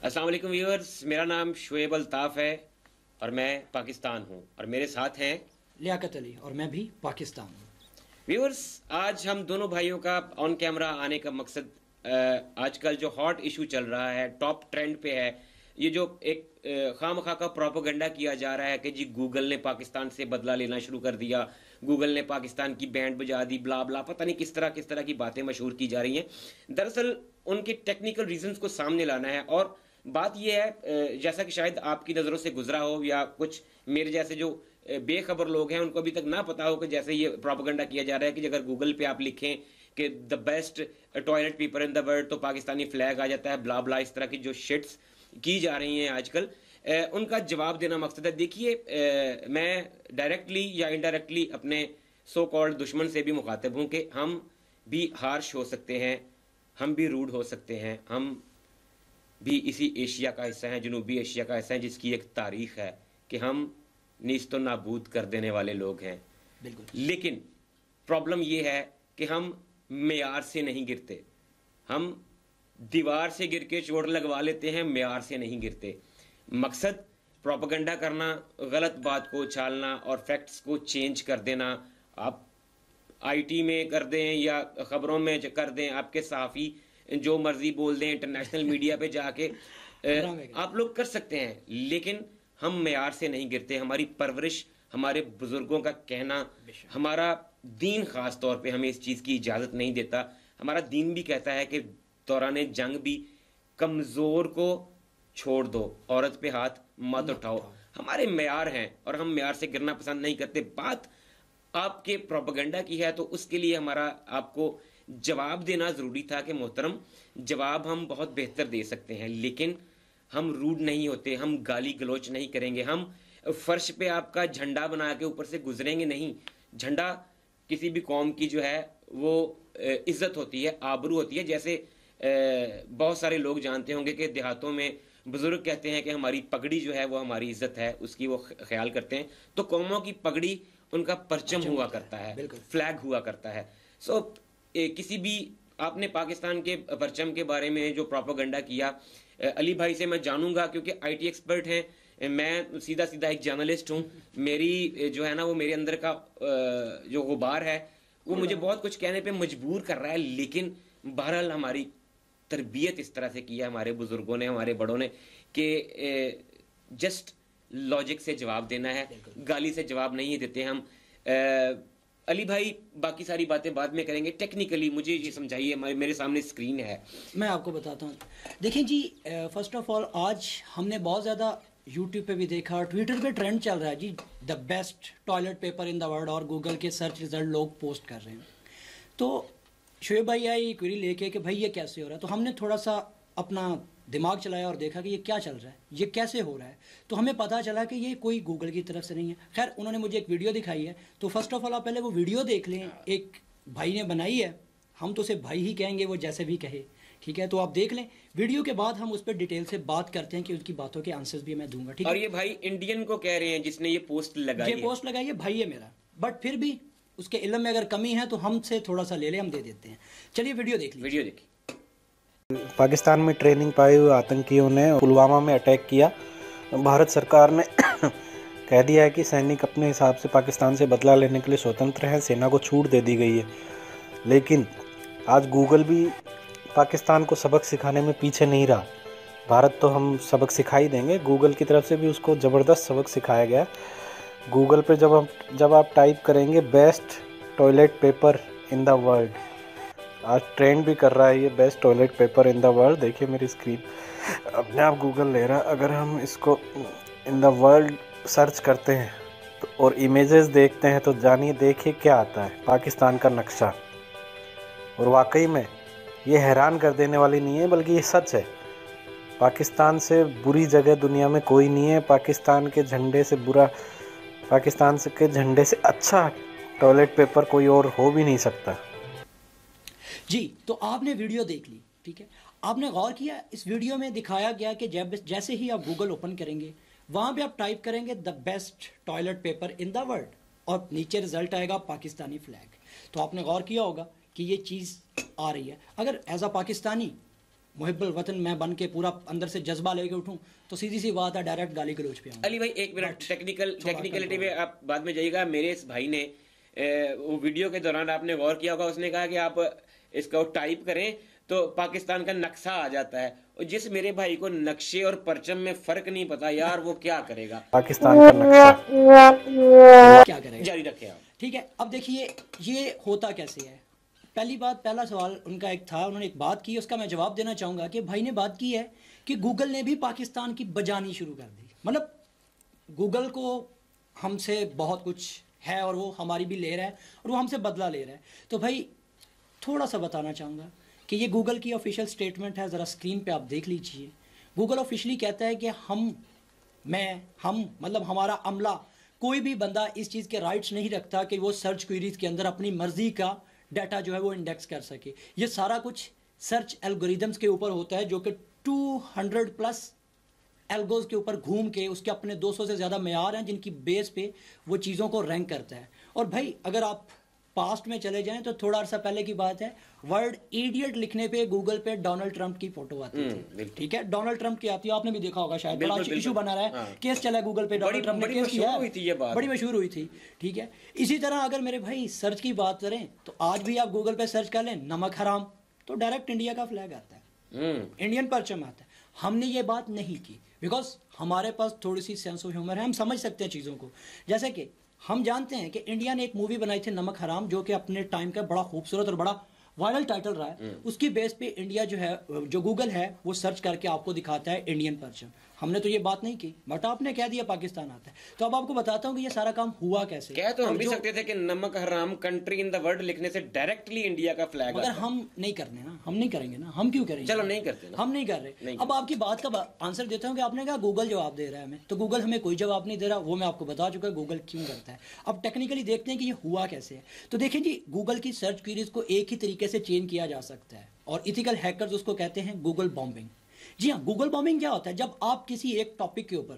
अस्सलाम वालेकुम व्यूअर्स, मेरा नाम शुएब अल्ताफ़ है और मैं पाकिस्तान हूँ और मेरे साथ हैं लियाकत अली और मैं भी पाकिस्तान हूँ। व्यूअर्स। आज हम दोनों भाइयों का ऑन कैमरा आने का मकसद आजकल जो हॉट इशू चल रहा है, टॉप ट्रेंड पे है, ये जो एक खामखा का प्रोपोगंडा किया जा रहा है कि जी गूगल ने पाकिस्तान से बदला लेना शुरू कर दिया, गूगल ने पाकिस्तान की बैंड बजा दी, ब्ला ब्ला, पता नहीं किस तरह की बातें मशहूर की जा रही हैं। दरअसल उनके टेक्निकल रीजंस को सामने लाना है और बात यह है, जैसा कि शायद आपकी नज़रों से गुजरा हो या कुछ मेरे जैसे जो बेखबर लोग हैं उनको अभी तक ना पता हो कि जैसे ये प्रोपेगेंडा किया जा रहा है कि अगर गूगल पे आप लिखें कि the best toilet paper in the world तो पाकिस्तानी फ्लैग आ जाता है, ब्ला ब्ला, इस तरह की जो शिट्स की जा रही हैं आजकल, उनका जवाब देना मकसद है। देखिए, मैं डायरेक्टली या इनडायरेक्टली अपने सो कॉल्ड दुश्मन से भी मुखातिब हूँ कि हम भी हार्श हो सकते हैं, हम भी रूड हो सकते हैं, हम भी इसी एशिया का हिस्सा है, जनूबी एशिया का हिस्सा है जिसकी एक तारीख है कि हम नीस्तो नाबूद कर देने वाले लोग हैं। बिल्कुल। लेकिन प्रॉब्लम यह है कि हम मेयार से नहीं गिरते, हम दीवार से गिर के चोट लगवा लेते हैं, मेयार से नहीं गिरते। मकसद प्रोपेगेंडा करना, गलत बात को उछालना और फैक्ट्स को चेंज कर देना। आप आईटी में कर दें या खबरों में कर दें, आपके सहाफ़ी जो मर्जी बोल दें, इंटरनेशनल मीडिया पे जाके आप लोग कर सकते हैं, लेकिन हम मेयार से नहीं गिरते। हमारी परवरिश, हमारे बुजुर्गों का कहना, हमारा दीन खास तौर पे हमें इस चीज़ की इजाज़त नहीं देता। हमारा दीन भी कहता है कि दौरान जंग भी कमज़ोर को छोड़ दो, औरत पे हाथ मत उठाओ। हमारे मेयार हैं और हम मेयार से गिरना पसंद नहीं करते। बात आपके प्रोपेगेंडा की है तो उसके लिए हमारा आपको जवाब देना ज़रूरी था कि मोहतरम, जवाब हम बहुत बेहतर दे सकते हैं, लेकिन हम रूड नहीं होते, हम गाली गलोच नहीं करेंगे, हम फर्श पे आपका झंडा बना के ऊपर से गुजरेंगे नहीं। झंडा किसी भी कौम की जो है वो इज्जत होती है, आबरू होती है। जैसे बहुत सारे लोग जानते होंगे कि देहातों में बुजुर्ग कहते हैं कि हमारी पगड़ी जो है वो हमारी इज्जत है, उसकी वो ख्याल करते हैं। तो कौमों की पगड़ी उनका परचम हुआ करता है, फ्लैग हुआ करता है। सो किसी भी, आपने पाकिस्तान के परचम के बारे में जो प्रोपेगेंडा किया, अली भाई से मैं जानूंगा क्योंकि आईटी एक्सपर्ट हैं, मैं सीधा सीधा एक जर्नलिस्ट हूँ। मेरी जो है ना वो मेरे अंदर का जो गुबार है वो मुझे बहुत कुछ कहने पे मजबूर कर रहा है, लेकिन बहरहाल हमारी तरबियत इस तरह से की है हमारे बुजुर्गों ने, हमारे बड़ों ने, कि जस्ट लॉजिक से जवाब देना है, गाली से जवाब नहीं देते हम। अली भाई बाकी सारी बातें बाद में करेंगे, टेक्निकली मुझे ये समझाइए, मेरे सामने स्क्रीन है, मैं आपको बताता हूँ। देखिए जी, फर्स्ट ऑफ ऑल आज हमने बहुत ज़्यादा यूट्यूब पे भी देखा, ट्विटर पे ट्रेंड चल रहा है जी, the best toilet paper in the world, और गूगल के सर्च रिजल्ट लोग पोस्ट कर रहे हैं। तो शुएब भाई आए क्वेरी लेके कि भाई ये कैसे हो रहा है, तो हमने थोड़ा सा अपना दिमाग चलाया और देखा कि ये क्या चल रहा है, ये कैसे हो रहा है। तो हमें पता चला कि ये कोई गूगल की तरफ से नहीं है। खैर उन्होंने मुझे एक वीडियो दिखाई है, तो फर्स्ट ऑफ ऑल आप पहले वो वीडियो देख लें, एक भाई ने बनाई है, हम तो उसे भाई ही कहेंगे, वो जैसे भी कहे, ठीक है। तो आप देख लें वीडियो के बाद हम उस पर डिटेल से बात करते हैं कि उसकी बातों के आंसर्स भी मैं दूंगा, ठीक है। और ये भाई इंडियन को कह रहे हैं जिसने ये पोस्ट लगाई है, ये पोस्ट लगाई है भाई है मेरा, बट फिर भी उसके इल्म में अगर कमी है तो हमसे थोड़ा सा ले ले, हम दे देते हैं। चलिए वीडियो देख लीजिए। वीडियो देखिए। पाकिस्तान में ट्रेनिंग पाए हुए आतंकियों ने पुलवामा में अटैक किया। भारत सरकार ने कह दिया है कि सैनिक अपने हिसाब से पाकिस्तान से बदला लेने के लिए स्वतंत्र हैं, सेना को छूट दे दी गई है। लेकिन आज गूगल भी पाकिस्तान को सबक सिखाने में पीछे नहीं रहा। भारत तो हम सबक सिखा ही देंगे, गूगल की तरफ से भी उसको ज़बरदस्त सबक सिखाया गया। गूगल पे जब आप टाइप करेंगे best toilet paper in the world, आज ट्रेंड भी कर रहा है ये best toilet paper in the world. देखिए मेरी स्क्रीन अपने आप गूगल ले रहा है। अगर हम इसको इन द वर्ल्ड सर्च करते हैं तो और इमेजेस देखते हैं तो जानिए, देखिए क्या आता है, पाकिस्तान का नक्शा। और वाकई में ये हैरान कर देने वाली नहीं है, बल्कि ये सच है। पाकिस्तान से बुरी जगह दुनिया में कोई नहीं है। पाकिस्तान के झंडे से बुरा, पाकिस्तान के झंडे से अच्छा टॉयलेट पेपर कोई और हो भी नहीं सकता जी। तो आपने वीडियो देख ली, ठीक है। आपने गौर किया, इस वीडियो में दिखाया गया कि जैसे ही आप गूगल ओपन करेंगे, वहाँ पे आप टाइप करेंगे the best toilet paper in the world और नीचे रिजल्ट आएगा पाकिस्तानी फ्लैग। तो आपने गौर किया होगा कि ये चीज़ आ रही है। अगर एज अ पाकिस्तानी मुहिब्बुल वतन मैं बन के पूरा अंदर से जज्बा लेके उठूं तो सीधी सी बात है डायरेक्ट गाली गलौज पे आऊंगा। अली भाई एक मिनट, टेक्निकलिटी में आप बाद में जाइएगा। मेरे इस भाई ने वो वीडियो के दौरान आपने गौर किया होगा, उसने कहा कि आप इसको टाइप करें तो पाकिस्तान का नक्शा आ जाता है। और जिस मेरे भाई को नक्शे और परचम में फर्क नहीं पता यार, वो क्या करेगा? पाकिस्तान का नक्शा क्या करेगा? जारी रखें आप। ठीक है, अब देखिए ये होता कैसे है। पहली बात, पहला सवाल उनका एक था, उन्होंने एक बात की, उसका मैं जवाब देना चाहूँगा कि भाई ने बात की है कि गूगल ने भी पाकिस्तान की बजानी शुरू कर दी। मतलब गूगल को हमसे बहुत कुछ है और वो हमारी भी ले रहा है और वो हमसे बदला ले रहा है। तो भाई थोड़ा सा बताना चाहूँगा कि ये गूगल की ऑफिशियल स्टेटमेंट है, ज़रा स्क्रीन पे आप देख लीजिए। गूगल ऑफिशियली कहता है कि हम मतलब हमारा अमला, कोई भी बंदा इस चीज़ के राइट्स नहीं रखता कि वो सर्च क्वेरीज के अंदर अपनी मर्जी का डाटा जो है वो इंडेक्स कर सके। ये सारा कुछ सर्च एल्गोरिदम्स के ऊपर होता है जो कि 200 प्लस एल्गोज के ऊपर घूम के उसके अपने 200 से ज़्यादा मेयार हैं जिनकी बेस पे वो चीज़ों को रैंक करता है। और भाई अगर आप पास्ट में चले जाएं तो थोड़ा अर्सा पहले की बात है, वर्ड इडियट लिखने पे गूगल पे डोनाल्ड ट्रंप की फोटो आती थी। ठीक है, डोनाल्ड ट्रंप की आती है, आपने भी देखा होगा शायद, बड़ा इशू बना रहा है। हाँ। केस चला गूगल पे, डोनाल्ड ट्रंप ने केस किया, बड़ी मशहूर हुई थी। ठीक है, इसी तरह अगर मेरे भाई सर्च की बात करें तो आज भी आप गूगल पे सर्च कर लें नमक हराम तो डायरेक्ट इंडिया का फ्लैग आता है, इंडियन परचम आता है। हमने ये बात नहीं की बिकॉज हमारे पास थोड़ी सी सेंस ऑफ ह्यूमर है, हम समझ सकते हैं चीज़ों को। जैसे कि हम जानते हैं कि इंडिया ने एक मूवी बनाई थी नमक हराम, जो कि अपने टाइम का बड़ा खूबसूरत और बड़ा वायरल टाइटल रहा है। उसकी बेस पे इंडिया जो है, जो गूगल है वो सर्च करके आपको दिखाता है इंडियन परचम। हमने तो ये बात नहीं की, बट आपने कह दिया पाकिस्तान आता है। तो अब आपको बताता हूँ कि ये सारा काम हुआ कैसे। क्या तो हम भी सकते थे कि नमक हराम कंट्री इन द वर्ल्ड लिखने से डायरेक्टली इंडिया का फ्लैग, मगर हम नहीं करने ना, हम नहीं करेंगे ना, हम क्यों करेंगे? चलो नहीं करते ना, हम नहीं कर रहे। अब आपकी बात का आंसर देता हूँ कि आपने कहा गूगल जवाब दे रहा है हमें, तो गूगल हमें कोई जवाब नहीं दे रहा, वो मैं आपको बता चुका है गूगल क्यों करता है। अब टेक्निकली देखते हैं कि ये हुआ कैसे है। तो देखिए जी, गूगल की सर्च क्वेरीज को एक ही तरीके से चेंज किया जा सकता है और इथिकल हैकर्स उसको कहते हैं गूगल बॉम्बिंग। जी हाँ, गूगल बॉम्बिंग क्या होता है? जब आप किसी एक टॉपिक के ऊपर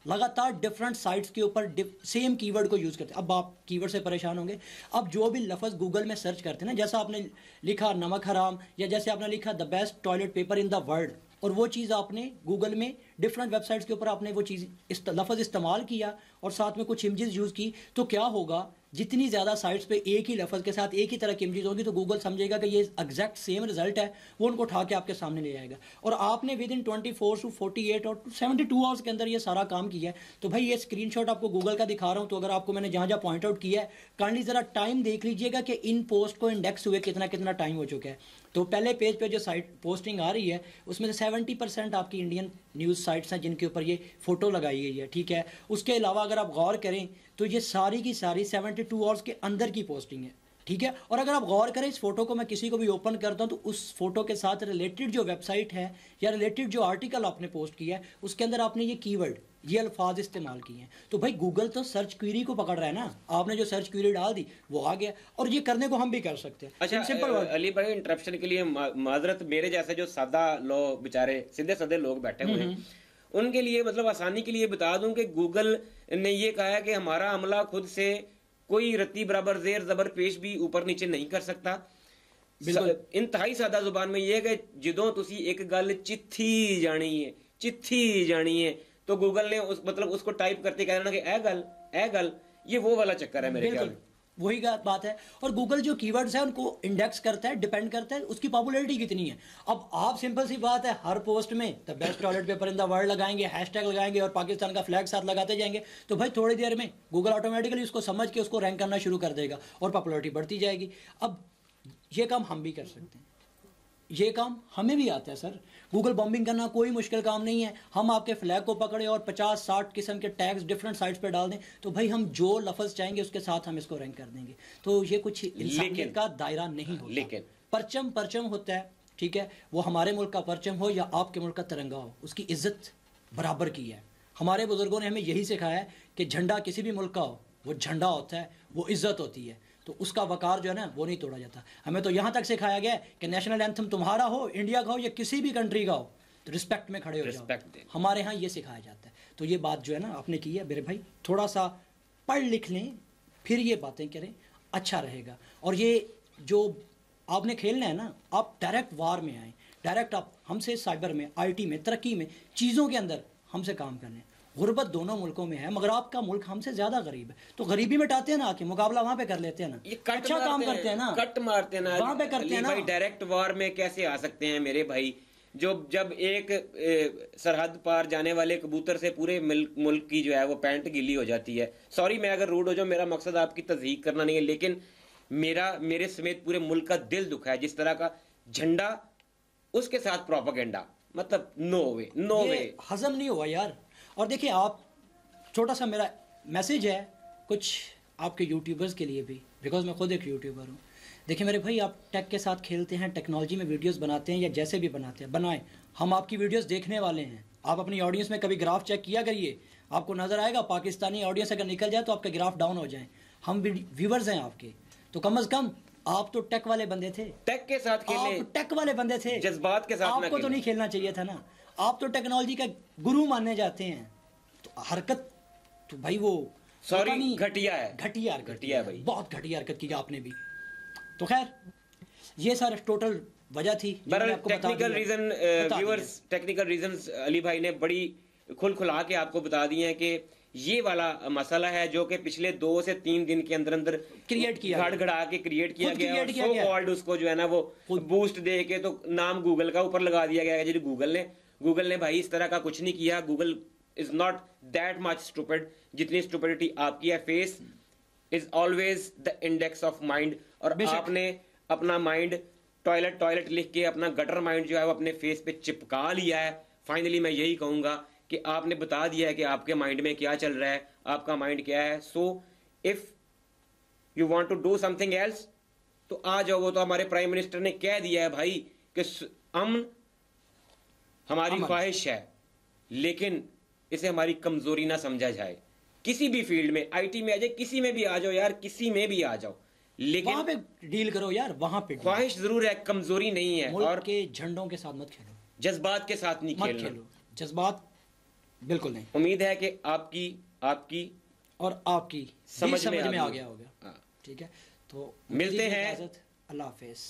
लगातार डिफरेंट साइट्स के ऊपर सेम कीवर्ड को यूज़ करते हैं। अब आप कीवर्ड से परेशान होंगे, अब जो भी लफ्ज़ गूगल में सर्च करते हैं ना, जैसा आपने लिखा नमक हराम या जैसे आपने लिखा the best toilet paper in the world, और वो चीज़ आपने गूगल में डिफरेंट वेबसाइट्स के ऊपर आपने वो चीज़ लफ्ज़ इस्तेमाल किया और साथ में कुछ इमेजेस यूज़ की, तो क्या होगा, जितनी ज़्यादा साइट्स पे एक ही लफ्ज़ के साथ एक ही तरह की इमेजेस होगी तो गूगल समझेगा कि ये एग्जैक्ट सेम रिजल्ट है, वो उनको उठा के आपके सामने ले आएगा। और आपने विद इन 24 to 48 और 72 आवर्स के अंदर ये सारा काम किया है। तो भाई ये स्क्रीनशॉट आपको गूगल का दिखा रहा हूँ, तो अगर आपको मैंने जहाँ जहाँ पॉइंट आउट किया है, काइंडली ज़रा टाइम देख लीजिएगा कि इन पोस्ट को इंडेक्स हुए कितना कितना टाइम हो चुका है। तो पहले पेज पे जो साइट पोस्टिंग आ रही है उसमें से 70% आपकी इंडियन न्यूज़ साइट्स हैं जिनके ऊपर ये फ़ोटो लगाई गई है। ठीक है, उसके अलावा अगर आप गौर करें तो ये सारी की सारी 72 आवर्स के अंदर की पोस्टिंग है। ठीक है, और अगर आप गौर करें इस फोटो को मैं किसी को भी ओपन करता हूं तो उस फोटो के साथ रिलेटेड जो वेबसाइट है या रिलेटेड जो आर्टिकल आपने पोस्ट किया है उसके अंदर आपने ये कीवर्ड, ये अल्फाज इस्तेमाल किए हैं। तो भाई गूगल तो सर्च क्वेरी को पकड़ रहा है ना, आपने जो सर्च क्वेरी डाल दी वो आ गया, और ये करने को हम भी कर सकते हैं। अच्छा सिंपल अली भाई, इंटरप्शन के लिए माजरत, मेरे जैसे जो सादा लोग, बेचारे सीधे साधे लोग बैठे हुए हैं, उनके लिए मतलब आसानी के लिए बता दूं कि गूगल ने ये कहा है कि हमारा अमला खुद से कोई रत्ती बराबर जेर जबर पेश भी ऊपर नीचे नहीं कर सकता। इंतहाई सादा जुबान में ये है कि जदों तुसी एक गल चिट्ठी जानी है तो गूगल ने मतलब उसको टाइप करते कहना कि ए गल, ये वो वाला चक्कर है मेरे ख्याल में। वही बात है। और गूगल जो कीवर्ड्स है उनको इंडेक्स करता है, डिपेंड करता है उसकी पॉपुलैरिटी कितनी है। अब आप सिंपल सी बात है, हर पोस्ट में the best toilet paper in the world लगाएंगे, हैशटैग लगाएंगे और पाकिस्तान का फ्लैग साथ लगाते जाएंगे, तो भाई थोड़ी देर में गूगल ऑटोमेटिकली उसको समझ के उसको रैंक करना शुरू कर देगा और पॉपुलैरिटी बढ़ती जाएगी। अब ये काम हम भी कर सकते हैं, ये काम हमें भी आता है सर। गूगल बॉम्बिंग करना कोई मुश्किल काम नहीं है। हम आपके फ्लैग को पकड़े और 50-60 किस्म के टैग्स डिफरेंट साइट्स पे डाल दें तो भाई हम जो लफ्ज़ चाहेंगे उसके साथ हम इसको रैंक कर देंगे। तो ये कुछ इंसानियत का दायरा नहीं होता। लेकिन परचम होता है, ठीक है, वो हमारे मुल्क का परचम हो या आपके मुल्क का तिरंगा हो, उसकी इज्जत बराबर की है। हमारे बुजुर्गों ने हमें यही सिखाया है कि झंडा किसी भी मुल्क का हो वो झंडा होता है, वो इज्जत होती है, तो उसका वकार जो है ना वो नहीं तोड़ा जाता। हमें तो यहाँ तक सिखाया गया है कि नेशनल एंथम तुम्हारा हो, इंडिया का हो या किसी भी कंट्री का हो, तो रिस्पेक्ट में खड़े हो जाओ। हमारे यहाँ ये सिखाया जाता है। तो ये बात जो है ना आपने की है मेरे भाई, थोड़ा सा पढ़ लिख लें फिर ये बातें करें, अच्छा रहेगा। और ये जो आपने खेलना है ना, आप डायरेक्ट वार में आए, डायरेक्ट आप हमसे साइबर में, आईटी में, तरक्की में, चीज़ों के अंदर हमसे काम करने। गुर्बत दोनों मुल्कों में है, मगर आपका मुल्क हमसे ज़्यादा गरीब है, तो गरीबी मिटाते हैं ना, आके मुकाबला वहाँ पे कर लेते हैं ना, ये कट अच्छा काम करते हैं ना, कट मारते हैं ना, वहाँ पे करते हैं ना। भाई डायरेक्ट वॉर में कैसे आ सकते हैं मेरे भाई? जब एक सरहद पार जाने वाले कबूतर से पूरे मुल्क की जो है वो पैंट गीली हो जाती है। सॉरी मैं अगर रूड हो जाऊं, मेरा मकसद आपकी तज़हीक करना नहीं है, लेकिन मेरे समेत पूरे मुल्क का दिल दुखा है जिस तरह का झंडा, उसके साथ प्रोपेगेंडा, मतलब नो वे हजम नहीं हुआ यार। और देखिए आप, छोटा सा मेरा मैसेज है कुछ आपके यूट्यूबर्स के लिए भी, बिकॉज मैं खुद एक यूट्यूबर हूँ। देखिए मेरे भाई, आप टेक के साथ खेलते हैं, टेक्नोलॉजी में वीडियोस बनाते हैं या जैसे भी बनाते हैं, बनाएं, हम आपकी वीडियोस देखने वाले हैं। आप अपनी ऑडियंस में कभी ग्राफ चेक किया करिए, आपको नज़र आएगा पाकिस्तानी ऑडियंस अगर निकल जाए तो आपके ग्राफ डाउन हो जाएं। हम व्यूवर्स हैं आपके, तो कम अज़ कम आप तो टेक वाले बंदे थे, टेक के साथ खेले, आप टेक वाले बंदे थे, जज्बात के साथ आपको तो नहीं खेलना चाहिए था ना। आप तो टेक्नोलॉजी का गुरु मानने जाते हैं, तो हरकत तो भाई वो सॉरी घटिया है, घटिया भाई, बहुत घटिया हरकत की आपने भी। तो खैर ये सारा टोटल वजह थी। Technical reason viewers, technical reasons Ali भाई ने बड़ी खुला के आपको बता दिए हैं कि ये वाला मसला है जो कि पिछले 2 से 3 दिन के अंदर अंदर क्रिएट किया, घड़ा के क्रिएट किया गया और सो कॉल्ड उसको जो है ना वो बूस्ट दे के तो नाम गूगल का ऊपर लगा दिया गया है। जी गूगल ने भाई इस तरह का कुछ नहीं किया। Google is not that much stupid जितनी स्टूपिडिटी आपकी है। Face is always the index of mind, और आपने अपना माइंड टॉयलेट लिख के अपना गटर माइंड जो है वो अपने फेस पे चिपका लिया है। फाइनली मैं यही कहूंगा कि आपने बता दिया है कि आपके माइंड में क्या चल रहा है, आपका माइंड क्या है। So if you want to do something else तो आ जाओ। वो तो हमारे प्राइम मिनिस्टर ने कह दिया है भाई कि अमन हमारी ख्वाहिश है, लेकिन इसे हमारी कमजोरी ना समझा जाए। किसी भी फील्ड में, आईटी में आ जाए, किसी में भी आ जाओ यार, किसी में भी आ जाओ, लेकिन वहां पे डील करो यार, वहां पे ख्वाहिश जरूर है, कमजोरी नहीं है। और के झंडों के साथ मत खेलो, जज्बात के साथ नहीं खेलो, जज्बात बिल्कुल नहीं। उम्मीद है कि आपकी और आपकी समझ में आ गया होगा। ठीक है, तो मिलते हैं। अल्लाह हाफिज।